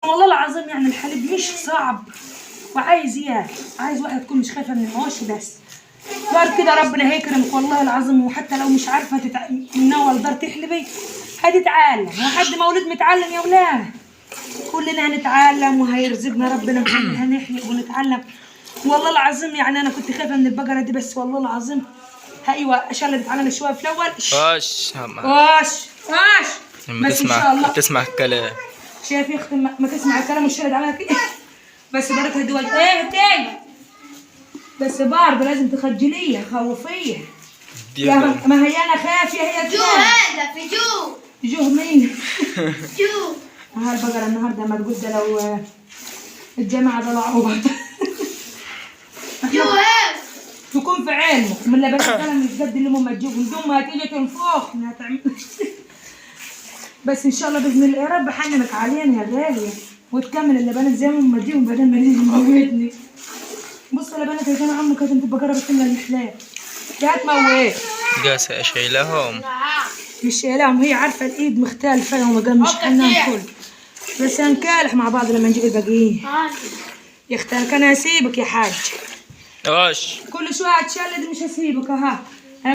والله العظيم يعني الحليب مش صعب وعايز عايز واحد تكون مش خايفه من المواشي بس. غير كده ربنا هيكرمك والله العظيم. وحتى لو مش عارفه من اول دار تحلبي هتتعلم. وحد مولود متعلم يا ولاد. كلنا هنتعلم وهيرزقنا ربنا وكلنا هنحلب ونتعلم. والله العظيم يعني انا كنت خايفه من البقره دي بس والله العظيم ايوه شلبت علينا شويه في الاول. واش بس ان شاء الله تسمع الكلام. شايف يا اختي ما تسمع الكلام وشلت علينا كده. بس بركه دول ايه تاني. بس برضه لازم تخجليه خوفيه. يا ما هي انا خافيه هي جو هذا في جو مين؟ جو هالبقره النهارده ما تقول ده لو الجماعه طلعوا جو هذا تكون في علمك من اللي بس انا مش قد اللي ما تجيبهم دم هتيجي تنفخ ما تعمل. بس ان شاء الله باذن الله يا رب حنمك علينا يا غاليه وتكمل اللبنات زي ما تجيهم بدل ما نيجي نموتني. بصوا لبنات يا جماعه امك كانت بقره بتملى المحلات يا هتموت قاسة شايلهم مش شايلاهم. هي عارفه الايد مختلفه وما قام مش حنان كل بس هنكالح مع بعض لما نجيب الباقيين. يا اختي انا كان هسيبك يا حاج. واش كل شويه هتشلد مش هسيبك اها.